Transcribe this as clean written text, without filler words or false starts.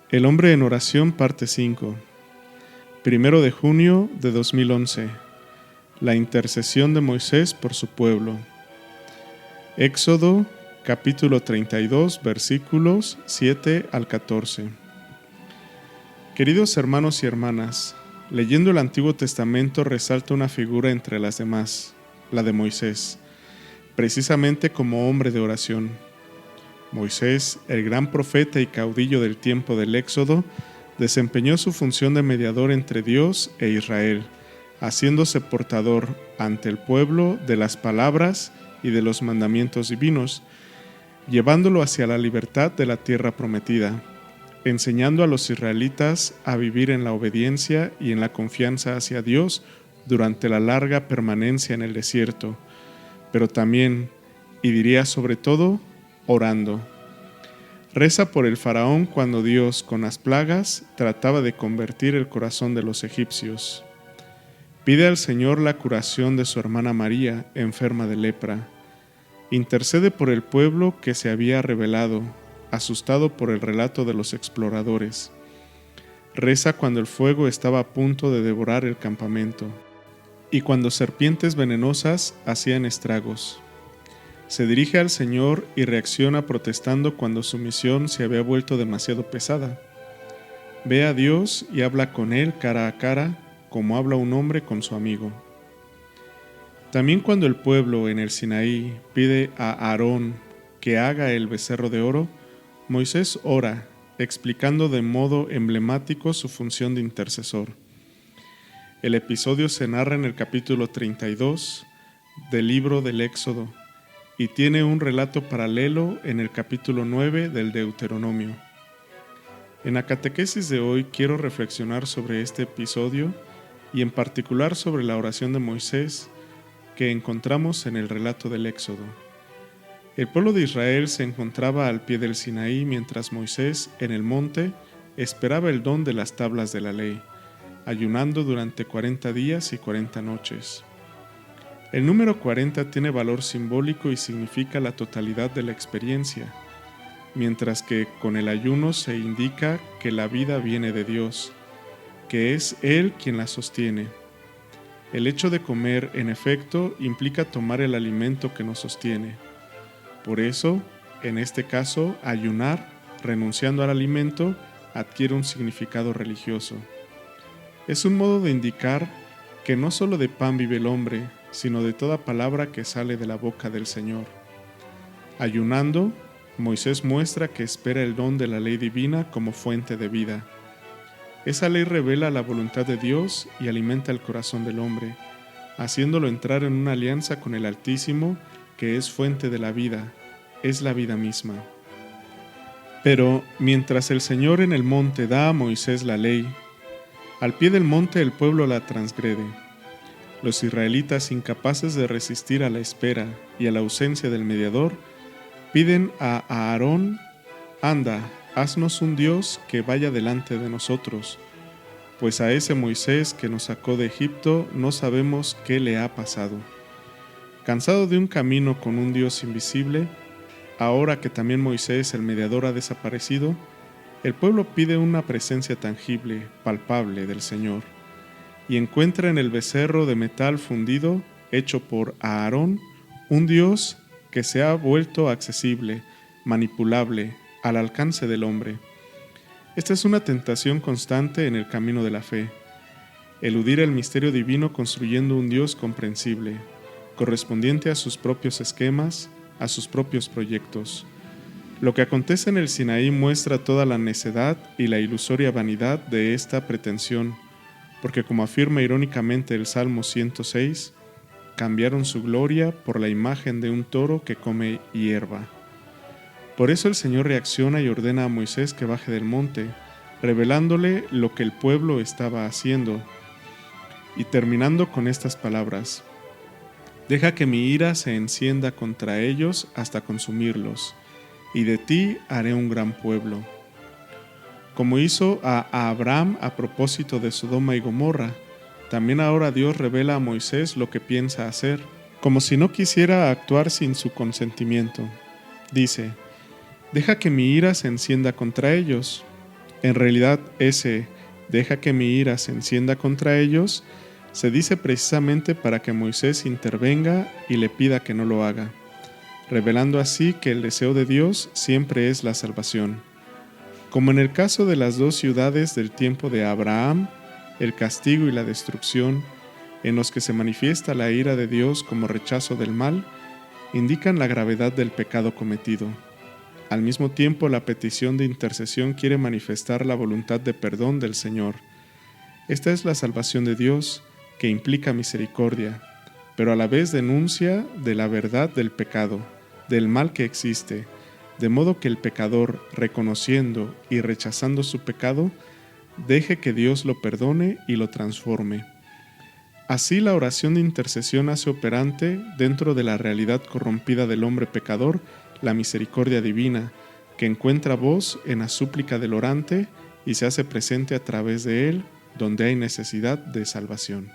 El hombre en oración, parte 5. 1 de junio de 2011. La intercesión de Moisés por su pueblo. Éxodo, capítulo 32, versículos 7 al 14. Queridos hermanos y hermanas, leyendo el Antiguo Testamento resalta una figura entre las demás, la de Moisés, precisamente como hombre de oración. Moisés, el gran profeta y caudillo del tiempo del Éxodo, desempeñó su función de mediador entre Dios e Israel, haciéndose portador ante el pueblo de las palabras y de los mandamientos divinos, llevándolo hacia la libertad de la tierra prometida, enseñando a los israelitas a vivir en la obediencia y en la confianza hacia Dios durante la larga permanencia en el desierto, pero también, y diría sobre todo, orando. Reza por el faraón cuando Dios, con las plagas, trataba de convertir el corazón de los egipcios. Pide al Señor la curación de su hermana María, enferma de lepra. Intercede por el pueblo que se había rebelado, asustado por el relato de los exploradores. Reza cuando el fuego estaba a punto de devorar el campamento, y cuando serpientes venenosas hacían estragos. Se dirige al Señor y reacciona protestando cuando su misión se había vuelto demasiado pesada. Ve a Dios y habla con Él cara a cara, como habla un hombre con su amigo. También cuando el pueblo en el Sinaí pide a Aarón que haga el becerro de oro, Moisés ora, explicando de modo emblemático su función de intercesor. El episodio se narra en el capítulo 32 del libro del Éxodo, y tiene un relato paralelo en el capítulo 9 del Deuteronomio. En la catequesis de hoy quiero reflexionar sobre este episodio y en particular sobre la oración de Moisés que encontramos en el relato del Éxodo. El pueblo de Israel se encontraba al pie del Sinaí mientras Moisés, en el monte, esperaba el don de las tablas de la ley, ayunando durante 40 días y 40 noches. El número 40 tiene valor simbólico y significa la totalidad de la experiencia, mientras que con el ayuno se indica que la vida viene de Dios, que es Él quien la sostiene. El hecho de comer, en efecto, implica tomar el alimento que nos sostiene. Por eso, en este caso, ayunar, renunciando al alimento, adquiere un significado religioso. Es un modo de indicar que no solo de pan vive el hombre, sino de toda palabra que sale de la boca del Señor. Ayunando, Moisés muestra que espera el don de la ley divina como fuente de vida. Esa ley revela la voluntad de Dios y alimenta el corazón del hombre, haciéndolo entrar en una alianza con el Altísimo, que es fuente de la vida, es la vida misma. Pero mientras el Señor en el monte da a Moisés la ley, al pie del monte el pueblo la transgrede. Los israelitas, incapaces de resistir a la espera y a la ausencia del mediador, piden a Aarón: «Anda, haznos un Dios que vaya delante de nosotros, pues a ese Moisés que nos sacó de Egipto no sabemos qué le ha pasado». Cansado de un camino con un Dios invisible, ahora que también Moisés, el mediador, ha desaparecido, el pueblo pide una presencia tangible, palpable del Señor, y encuentra en el becerro de metal fundido, hecho por Aarón, un Dios que se ha vuelto accesible, manipulable, al alcance del hombre. Esta es una tentación constante en el camino de la fe: eludir el misterio divino construyendo un Dios comprensible, correspondiente a sus propios esquemas, a sus propios proyectos. Lo que acontece en el Sinaí muestra toda la necedad y la ilusoria vanidad de esta pretensión, porque como afirma irónicamente el Salmo 106, cambiaron su gloria por la imagen de un toro que come hierba. Por eso el Señor reacciona y ordena a Moisés que baje del monte, revelándole lo que el pueblo estaba haciendo, y terminando con estas palabras: «Deja que mi ira se encienda contra ellos hasta consumirlos, y de ti haré un gran pueblo». Como hizo a Abraham a propósito de Sodoma y Gomorra, también ahora Dios revela a Moisés lo que piensa hacer, como si no quisiera actuar sin su consentimiento. Dice: «Deja que mi ira se encienda contra ellos». En realidad, ese "deja que mi ira se encienda contra ellos" se dice precisamente para que Moisés intervenga y le pida que no lo haga, revelando así que el deseo de Dios siempre es la salvación. Como en el caso de las dos ciudades del tiempo de Abraham, el castigo y la destrucción, en los que se manifiesta la ira de Dios como rechazo del mal, indican la gravedad del pecado cometido. Al mismo tiempo, la petición de intercesión quiere manifestar la voluntad de perdón del Señor. Esta es la salvación de Dios, que implica misericordia, pero a la vez denuncia de la verdad del pecado, del mal que existe, de modo que el pecador, reconociendo y rechazando su pecado, deje que Dios lo perdone y lo transforme. Así, la oración de intercesión hace operante, dentro de la realidad corrompida del hombre pecador, la misericordia divina, que encuentra voz en la súplica del orante y se hace presente a través de él, donde hay necesidad de salvación.